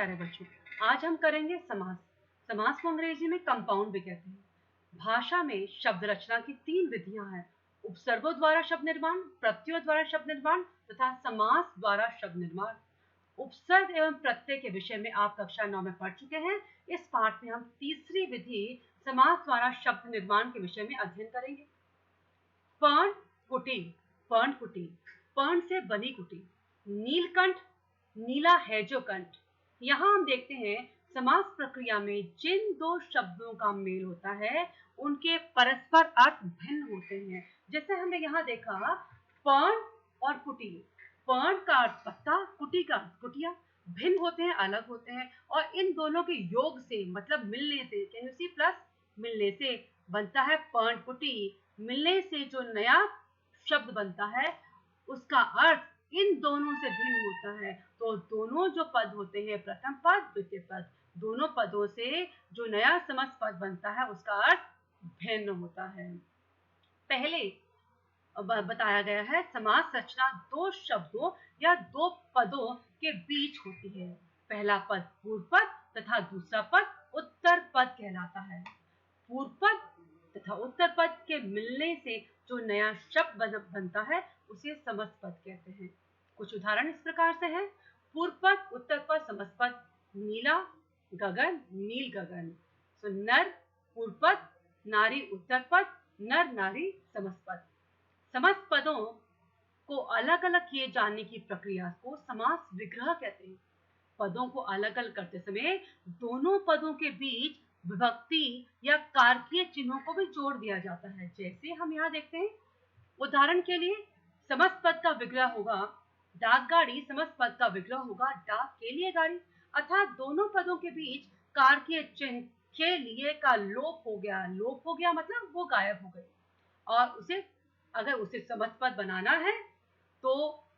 प्यारे बच्चों, आज हम करेंगे समास। समास को अंग्रेजी में कंपाउंड भी कहते हैं। भाषा में शब्द रचना की 3 विधियां हैं: उपसर्गों द्वारा शब्द निर्माण, प्रत्ययों द्वारा शब्द निर्माण तथा समास द्वारा शब्द निर्माण। उपसर्ग एवं प्रत्यय के विषय में आप कक्षा 9 में पढ़ चुके हैं। इस पाठ में हम तीसरी विधि समास द्वारा शब्द निर्माण के विषय में अध्ययन करेंगे। पर्ण कुटी, पर्ण कुटी, पर्ण से बनी कुटी। नीलकंठ, नीला है जो कंठ। यहाँ हम देखते हैं समास प्रक्रिया में जिन 2 शब्दों का मेल होता है उनके परस्पर अर्थ भिन्न होते हैं। जैसे हमने यहाँ देखा पर्ण और कुटी। पर्ण का अर्थ पत्ता, कुटी का अर्थ कुटिया। भिन्न होते हैं, अलग होते हैं, और इन दोनों के योग से मतलब मिलने से, कैन यू सी प्लस, मिलने से बनता है पर्ण कुटी। मिलने से जो नया शब्द बनता है उसका अर्थ इन दोनों से भिन्न होता है। तो दोनों जो पद होते हैं, प्रथम पद द्वितीय पद, दोनों पदों से जो नया समस्त पद बनता है उसका अर्थ भिन्न होता है। पहले बताया गया है समास रचना 2 शब्दों या 2 पदों के बीच होती है। पहला पद पूर्व पद तथा दूसरा पद उत्तर पद कहलाता है। पूर्व पद तथा उत्तर पद के मिलने से जो नया शब्द बनता है उसे समस्त पद कहते हैं। कुछ उदाहरण इस प्रकार से हैं: पूर्व पद उत्तर पद समस्त पद, नीला गगन नील गगन। सो नर पूर्व पद, नारी उत्तर पद, नर नारी समस्त पद। समस्त पदों को अलग अलग किए जाने की प्रक्रिया को समास विग्रह कहते हैं। पदों को अलग अलग करते समय दोनों पदों के बीच विभक्ति या कारकीय चिन्हों को भी जोड़ दिया जाता है। जैसे हम यहाँ देखते हैं, उदाहरण के लिए समस्त पद का विग्रह होगा डाक गाड़ी, समस्त पद का विग्रह होगा डाक के लिए गाड़ी। अर्थात दोनों पदों के बीच कारकीय चिन्ह के लिए का लोप हो गया। लोप हो गया मतलब वो गायब हो गए, और उसे अगर उसे समस्त पद बनाना है तो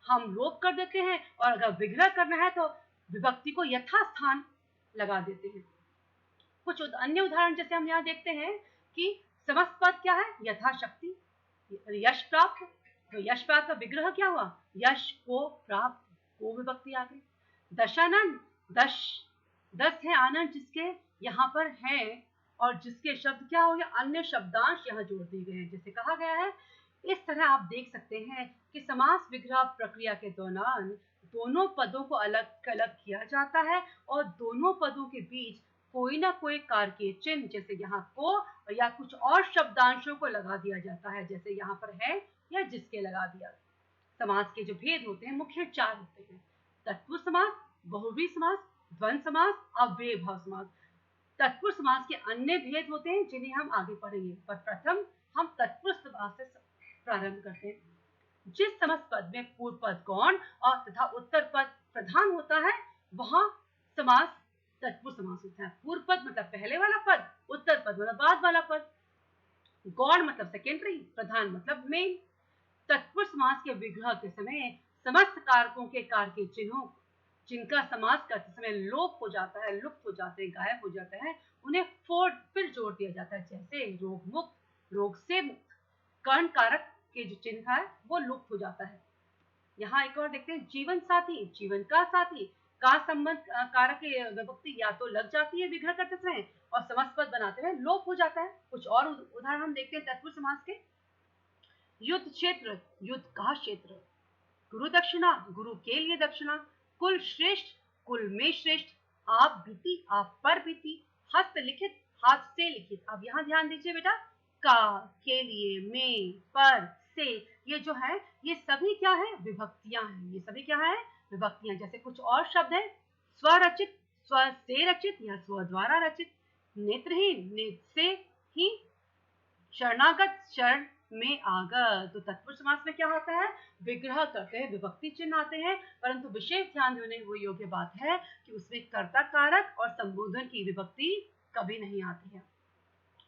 हम लोप कर देते हैं, और अगर विग्रह करना है तो विभक्ति को यथास्थान लगा देते हैं। कुछ अन्य उदाहरण जैसे हम यहाँ देखते हैं कि समस्त पद क्या है, यथाशक्ति। यश प्राप्त, तो यश प्राप्त का विग्रह क्या हुआ, यश को प्राप्त, को विभक्ति आ गई। दशानंद, 10 है आनंद जिसके यहाँ पर है, और जिसके शब्द क्या हो गया, अन्य शब्दांश यहाँ जोड़ दिए गए हैं जैसे कहा गया है। इस तरह आप देख सकते हैं कि समास विग्रह प्रक्रिया के दौरान दोनों पदों को अलग अलग किया जाता है और दोनों पदों के बीच कोई ना कोई कारकीय चिन्ह, जैसे यहाँ को या कुछ और शब्दांशों को लगा दिया जाता है, जैसे यहाँ पर है या जिसके लगा दिया। समास के जो भेद होते हैं मुख्य 4 होते हैं: तत्पुरुष समास, बहुव्रीहि समास, द्वंद्व समास, अव्ययीभाव समास। तत्पुरुष समास के अन्य भेद होते हैं जिन्हें हम आगे पढ़ेंगे, पर प्रथम हम तत्पुरुष समास से प्रारंभ करते हैं। जिस समस्त पद में पूर्व पद गौण और तथा उत्तर पद प्रधान होता है वहां समास तत्पुरुष समास होता है। पूर्व पद मतलब पहले वाला पद, उत्तर पद मतलब बाद वाला पद, गौण मतलब सेकेंडरी, प्रधान मतलब मेन। तत्पुरुष समास के विग्रह के समय समस्त कारकों के कारकीय चिन्हों जिनका समास करते समय लोप हो जाता है, लुप्त हो जाते हैं, गायब हो जाते हैं, उन्हें फिर जोड़ दिया जाता है। जैसे रोग मुक्त, रोग से मुक्त। कर्ण कारक के जो चिन्ह है वो लुप्त हो जाता है। यहाँ एक और देखते हैं, जीवन साथी, जीवन का साथी का संबंध कारक विभक्ति या तो लग जाती है विग्रह करते समय और समस्त पद बनाते हुए लोप हो जाता है। कुछ और उदाहरण हम देखते हैं तत्पुरुष समास के। युद्ध क्षेत्र, युद्ध का क्षेत्र। गुरु दक्षिणा, गुरु के लिए दक्षिणा। कुल श्रेष्ठ, कुल में श्रेष्ठ। आप बीती, आप पर बीती। हस्त लिखित, हाथ से लिखित। अब यहाँ ध्यान दीजिए बेटा, का, के लिए, में, पर, से, ये जो है ये सभी क्या है, विभक्तियां हैं। ये सभी क्या है, विभक्तियां। जैसे कुछ और शब्द है, स्वरचित, स्व से रचित या स्व द्वारा रचित। नेत्रहीन, नेत्र से ही। शरणागत, शरण में आगत। तो तत्पुरुष समास में क्या होता है, विग्रह करते हैं, विभक्ति चिन्ह आते हैं, परंतु विशेष ध्यान देने वो योग्य बात है कि उसमें कर्ता कारक और संबोधन की विभक्ति कभी नहीं आती है।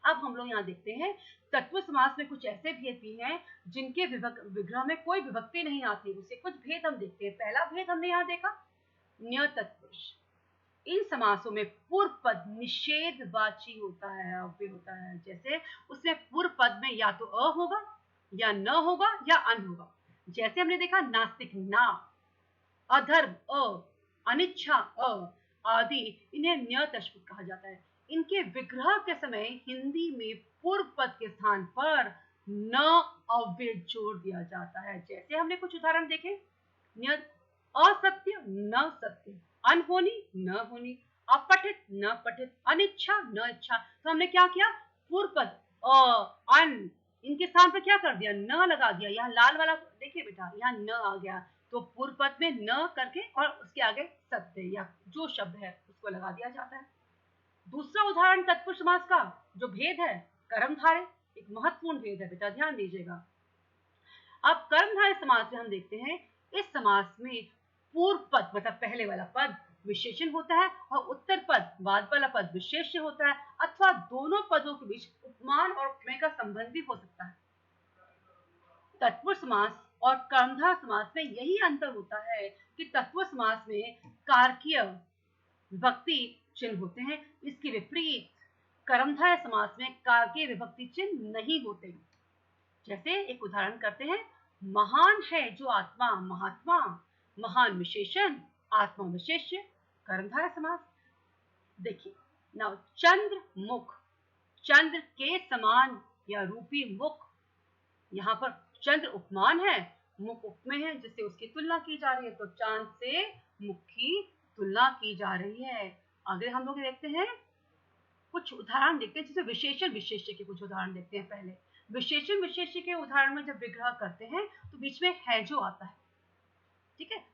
अब हम लोग यहाँ देखते हैं तत्पुरुष समास में कुछ ऐसे भेद भी हैं जिनके विग्रह में कोई विभक्ति नहीं आती, उसे कुछ भेद हम देखते हैं। पहला भेद हमने यहाँ देखा, न्य तत्पुरुष। इन समासों में पूर्व पद निषेधवाची होता है, अव्यय होता है। जैसे उसमें पूर्व पद में या तो अ होगा या न होगा या अन होगा। जैसे हमने देखा नास्तिक ना, अधर्म अ, अनिच्छा अ, आदि, इन्हें न्य तश्पुट कहा जाता है। इनके विग्रह के समय हिंदी में पूर्व पद के स्थान पर न अव्यय जोड़ दिया जाता है। जैसे हमने कुछ उदाहरण देखे, असत्य न सत्य, अनहोनी न होनी, अपठित न पठित, अनिच्छा न इच्छा। तो हमने क्या किया, पूर्व पद अन, इनके स्थान पर क्या कर दिया, न लगा दिया। यहाँ लाल वाला देखिए बेटा, यहाँ न आ गया, तो पूर्व पद में न करके और उसके आगे सत्य या जो शब्द है उसको लगा दिया जाता है। दूसरा उदाहरण तत्पुरुष समास का जो भेद है, कर्मधारय, एक महत्वपूर्ण भेद है बेटा, ध्यान दीजिएगा। अब कर्मधारय समास में हम देखते हैं, इस समास में पूर्व पद मतलब पहले वाला पद विशेषण होता है और उत्तर पद बाद वाला पद विशेष्य होता है, अथवा दोनों पदों के बीच उपमान और उपमेय का संबंध भी हो सकता है। तत्पुरुष समास और कर्मधारय समास में यही अंतर होता है कि तत्पुरुष समास में कारकीय विभक्ति चिन्ह होते हैं, इसके विपरीत कर्मधारय समास में कारकीय विभक्ति चिन्ह नहीं होते। जैसे एक उदाहरण करते हैं, महान है जो आत्मा, महात्मा, महान विशेषण, आत्मा विशेष्य, कर्मधारय समास। देखिए नाउ, चंद्र मुख, चंद्र के समान या रूपी मुख, यहाँ पर चंद्र उपमान है, मुख उपमेय है जिससे उसकी तुलना की जा रही है, तो चांद से मुख की तुलना की जा रही है। आगे हम लोग देखते हैं, कुछ उदाहरण देखते हैं, जैसे विशेषण विशेष्य के कुछ उदाहरण देखते हैं। पहले विशेषण विशेष्य के उदाहरण में जब विग्रह करते हैं तो बीच में है जो आता है, ठीक है।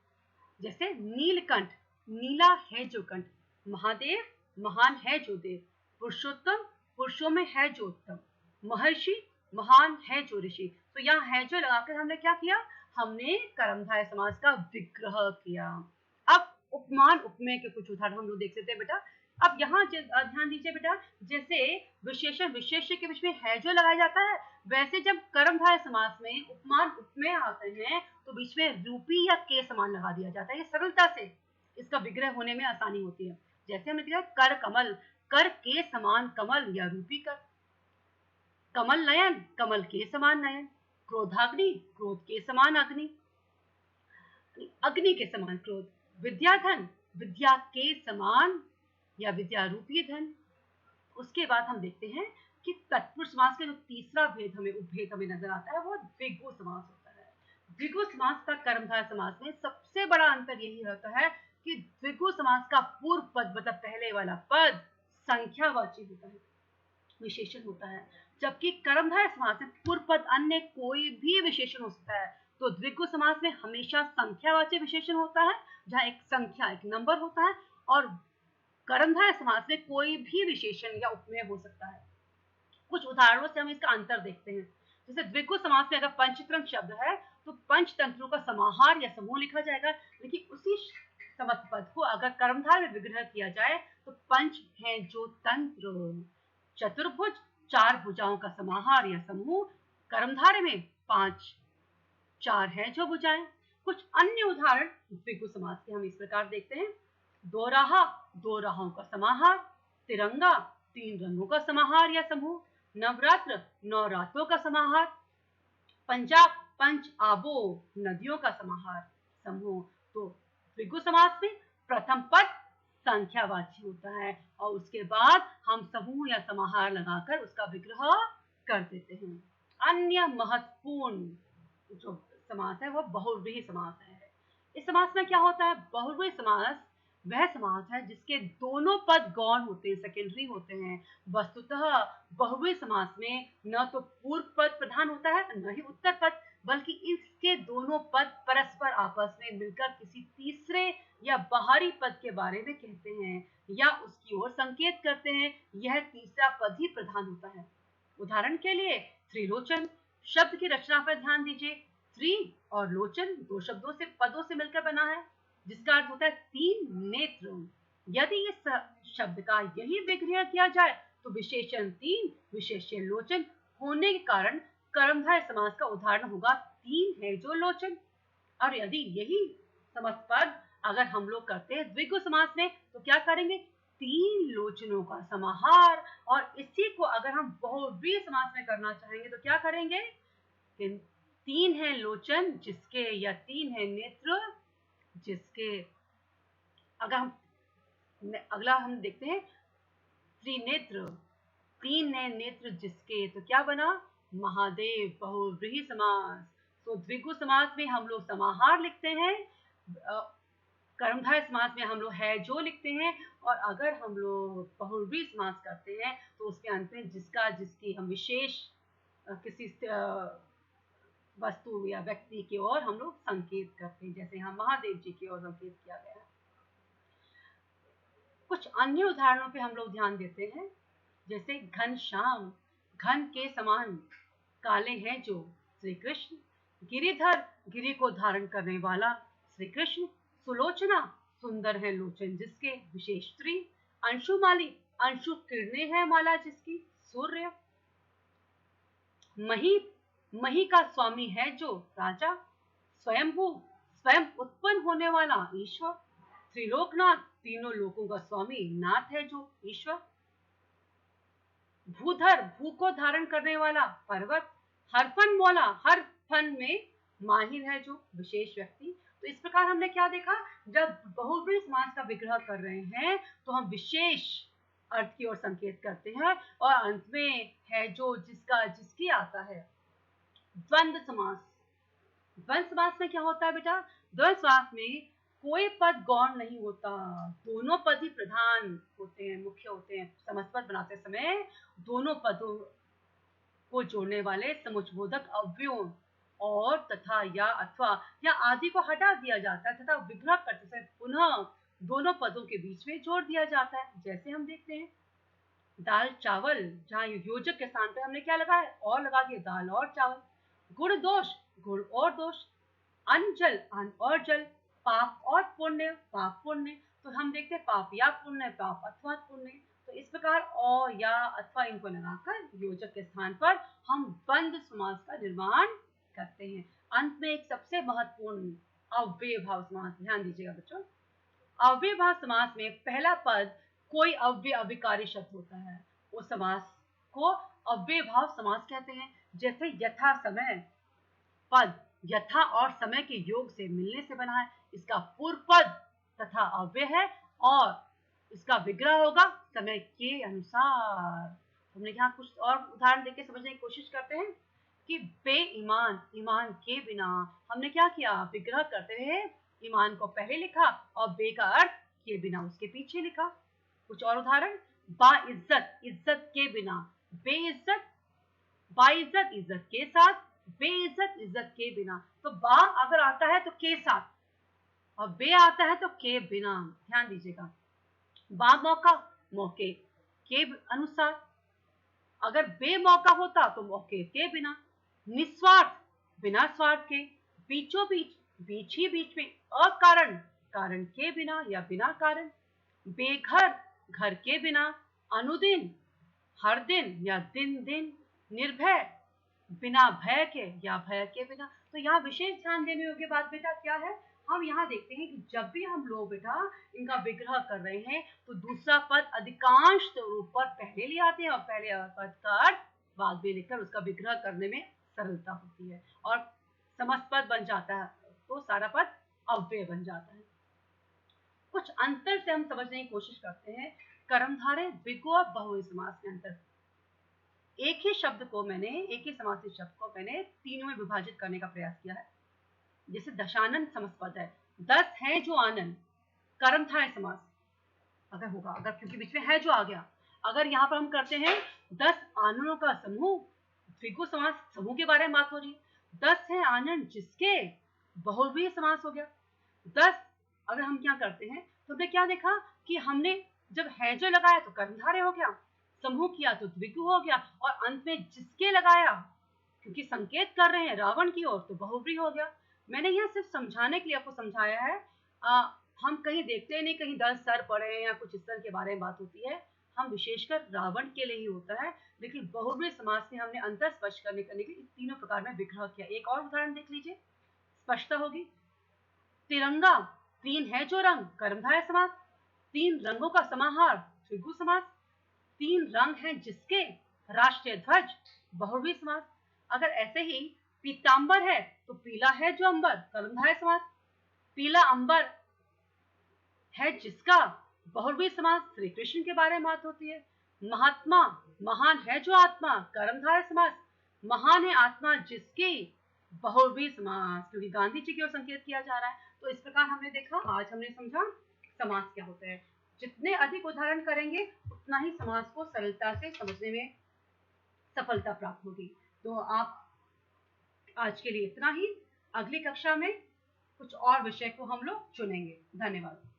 जैसे नीलकंठ, नीला है जो कंठ, महादेव, महान है जो देव, पुरुषोत्तम, पुरुषों में है जो उत्तम, महर्षि, महान है जो ऋषि। तो यहाँ है जो लगाकर हमने क्या किया, हमने कर्मधारय समास का विग्रह किया। अब उपमान उपमेय के कुछ उदाहरण हम लोग देख लेते हैं बेटा। अब यहाँ ध्यान दीजिए बेटा, जैसे विशेषण विशेष्य के बीच में है जो लगाया जाता है, वैसे जब कर्मधारय समास में उपमान उपमेय आते हैं तो बीच में रूपी या के समान लगा दिया जाता है। ये सरलता से इसका विग्रह होने में आसानी होती है। जैसे हमने देखा कर कमल, कर के समान कमल या रूपी कर, कमल नयन, कमल के समान नयन, क्रोधाग्नि, क्रोध के समान अग्नि, अग्नि के समान क्रोध, विद्याधन, विद्या के समान या विद्या रूपी धन। उसके बाद हम देखते हैं कि तत्पुरुष समास का जो तीसरा भेद हमें उपभेद हमें नजर आता है वो द्विगु समास होता है। द्विगु समास का कर्मधारय समास में सबसे बड़ा अंतर यही होता है कि द्विगु समास का पूर्व पद मतलब पहले वाला पद संख्यावाची होता है, विशेषण होता है, जबकि कर्मधारय समास में पूर्व पद अन्य कोई भी विशेषण हो सकता है। तो द्विगु समास में हमेशा संख्यावाची विशेषण होता है, जहाँ एक संख्या एक नंबर होता है, और कर्मधारय समास में कोई भी विशेषण या उपमेय हो सकता है। कुछ उदाहरणों से हम इसका अंतर देखते हैं। जैसे द्विगु समास में अगर पंचतंत्र शब्द है तो पंचतंत्रों का समाहार या समूह लिखा जाएगा, लेकिन उसी समस्त पद को अगर कर्मधारय में विग्रह किया जाए तो पंच है जो तंत्र, चतुर्भुज, चार भुजाओं का समाहार या समूह, कर्मधारय में पांच, चार है जो भुजाएं। कुछ अन्य उदाहरण द्विगु समास के हम इस प्रकार देखते हैं, दो राहा, दो राहों का समाहार, तिरंगा, तीन रंगों का समाहार या समूह, नवरात्र, नौ रातों का समाहार, पंजाब, पंच आबो, नदियों का समाहार समूह। तो द्विगु समास में प्रथम पद संख्यावाची होता है और उसके बाद हम समूह या समाहार लगाकर उसका विग्रह कर देते हैं। अन्य महत्वपूर्ण जो समास है वह बहुव्रीहि समास है। इस समास में क्या होता है, बहुव्रीहि समास वह समास है जिसके दोनों पद गौण होते हैं, सेकेंडरी होते हैं। वस्तुतः बहुव्रीहि समास में न तो पूर्व पद प्रधान होता है न ही उत्तर पद, बल्कि इसके दोनों पद परस्पर आपस में मिलकर किसी तीसरे या बाहरी पद के बारे में कहते हैं या उसकी ओर संकेत करते हैं। यह तीसरा पद ही प्रधान होता है। उदाहरण के लिए त्रिलोचन शब्द की रचना पर ध्यान दीजिए। त्रि और लोचन दो शब्दों से पदों से मिलकर बना है, जिसका अर्थ होता है तीन नेत्र। यदि इस शब्द का यही विग्रह किया जाए तो विशेषण तीन, विशेष्य लोचन होने के कारण कर्मधारय समास का उदाहरण होगा तीन है जो लोचन। और यदि यही समस्त पद अगर हम लोग करते हैं द्विगु समास में तो क्या करेंगे, तीन लोचनों का समाहार। और इसी को अगर हम बहुव्रीहि समास में करना चाहेंगे तो क्या करेंगे, तीन है लोचन जिसके, या तीन है नेत्र जिसके। अगर हम अगला हम देखते हैं त्रिनेत्र, तीन नए नेत्र जिसके, तो क्या बना, महादेव। बहुव्रीहि समास, तो द्विगु समास में हम लोग समाहार लिखते हैं, कर्मधारय समास में हम लोग है जो लिखते हैं, और अगर हम लोग बहुव्रीहि समास करते हैं तो उसके अंत में जिसका जिसकी हम विशेष किसी वस्तु या व्यक्ति की ओर हम लोग संकेत करते हैं, जैसे यहाँ महादेव जी की ओर संकेत किया गया है। कुछ अन्य उदाहरणों पे हम लोग ध्यान देते हैं, जैसे घनश्याम, घन के समान काले हैं जो श्री कृष्ण। गिरिधर, गिरि को धारण करने वाला श्री कृष्ण। सुलोचना, सुंदर है लोचन जिसके, विशेष स्त्री। अंशुमाली, अंशु किरणें है माला जिसकी, सूर्य। मही, मही का स्वामी है जो राजा। स्वयंभू, स्वयं उत्पन्न होने वाला ईश्वर। त्रिलोकनाथ, तीनों लोकों का स्वामी नाथ है जो ईश्वर। भूधर, भू को धारण करने वाला पर्वत। हर फन मौला, हर फन में माहिर है जो विशेष व्यक्ति। तो इस प्रकार हमने क्या देखा, जब बहुव्रीहि समास का विग्रह कर रहे हैं तो हम विशेष अर्थ की ओर संकेत करते हैं, और अंत में है जो जिसका जिसकी आता है। द्वंद्व समास, द्वंद्व समास में क्या होता है बेटा, द्वंद्व समास में कोई पद गौण नहीं होता, दोनों पद ही प्रधान होते हैं, मुख्य होते हैं। समस्त बनाते समय दोनों पदों को जोड़ने वाले समुच्चयबोधक अव्ययों और तथा या अथवा या आदि को हटा दिया जाता है, तथा विग्रह करते समय पुनः दोनों पदों के बीच में जोड़ दिया जाता है। जैसे हम देखते हैं दाल चावल, जहाँ योजक के स्थान पे हमने क्या लगाया, और लगा दिया, दाल और चावल। गुण दोष, गुण और दोष। अन्न जल, अन्न और जल। पाप और पुण्य, पाप पुण्य। तो हम देखते हैं पाप या पुण्य, पाप अथवा पुण्य। तो इस प्रकार और या अथवा इनको लगाकर योजक के स्थान पर हम द्वंद्व समास का निर्माण करते हैं। अंत में एक सबसे महत्वपूर्ण अव्यय भाव समास, ध्यान दीजिएगा बच्चों। अव्यय भाव समास में पहला पद कोई अव्यय अविकारी शब्द होता है, उस समास को अव्यय भाव समास कहते हैं। जैसे यथा समय, पद यथा और समय के योग से मिलने से बना है, इसका पूर्व पद तथा अव्यय है, और इसका विग्रह होगा समय के अनुसार। हमने यहाँ कुछ और उदाहरण देके समझने की कोशिश करते हैं कि बेईमान, ईमान के बिना, हमने क्या किया, विग्रह करते हुए ईमान को पहले लिखा और बे का अर्थ के बिना उसके पीछे लिखा। कुछ और उदाहरण, बाइज्जत, इज्जत के बिना, बेइज्जत, बाइज्जत इज्जत के साथ, बेइज्जत इज्जत के बिना। तो बा अगर आता है तो के साथ, और बे आता है तो के बिना, ध्यान दीजिएगा। बा मौका, मौके के अनुसार, अगर बे मौका होता तो मौके के बिना। निस्वार्थ, बिना स्वार्थ के। बीचों बीच, बीच ही बीच में। अकारण, कारण के बिना या बिना कारण। बेघर, घर के बिना। अनुदिन, हर दिन या दिन दिन। निर्भय, बिना भय के या भय के बिना। तो यहाँ विशेष ध्यान देने योग्य बात बेटा क्या है, हम यहाँ देखते हैं कि जब भी हम लोग बेटा इनका विग्रह कर रहे हैं तो दूसरा पद अधिकांश रूप पर पहले ले आते हैं, और पहले पद का अर्थ बाद में लिखकर उसका विग्रह करने में सरलता होती है, और समस्त पद बन जाता है, तो सारा पद अव्यय बन जाता है। कुछ अंतर से हम समझने की कोशिश करते हैं कर्मधारय द्विगु और बहुव्रीहि समास के अंतर। एक ही शब्द को मैंने, एक ही समासित शब्द को मैंने तीनों में विभाजित करने का प्रयास किया है। जैसे दशानन समस्त है, 10 है जो आनंद, कर्मधारय समास अगर होगा, अगर क्योंकि बीच में है जो आ गया, अगर यहाँ पर हम करते हैं 10 आनंदों का समूह, द्विगु समास, समूह के बारे में बात हो रही है। 10 है आनंद जिसके, बहुव्रीहि समास हो गया। 10 अगर हम क्या करते हैं तो हमने क्या देखा कि हमने जब है जो लगाया तो कर्मधारय हो गया, समूह किया तो द्विगु हो गया, और अंत में जिसके लगाया, क्योंकि संकेत कर रहे हैं रावण की ओर, तो बहुव्रीहि हो गया। मैंने यह सिर्फ समझाने के लिए आपको समझाया है। हम कहीं देखते नहीं, कहीं 10 सर पड़े या कुछ इस तरह के बारे में बात होती है, हम विशेषकर रावण के लिए ही होता है। लेकिन बहुव्रीहि समास में हमने अंतर स्पष्ट करने के लिए तीनों प्रकार में विग्रह किया। एक और उदाहरण देख लीजिए, स्पष्टता होगी। तिरंगा, 3 है जो रंग, कर्मधारय समास। 3 रंगों का समाहार, द्विगु समास। 3 रंग हैं जिसके, राष्ट्रीय ध्वज, बहुव्रीहि समास। अगर ऐसे ही पीतांबर है तो पीला है जो अंबर, कर्मधारय समास। पीला अंबर है जिसका, बहुव्रीहि समास श्री कृष्ण के बारे में बात होती है। महात्मा, महान है जो आत्मा, कर्मधारय समास, महान है आत्मा जिसकी, बहुव्रीहि समास, क्योंकि गांधी जी की ओर संकेत किया जा रहा है। तो इस प्रकार हमने देखा, आज हमने समझा समास क्या होता है। जितने अधिक उदाहरण करेंगे उतना ही समास को सरलता से समझने में सफलता प्राप्त होगी। तो आप आज के लिए इतना ही। अगली कक्षा में कुछ और विषय को हम लोग चुनेंगे। धन्यवाद।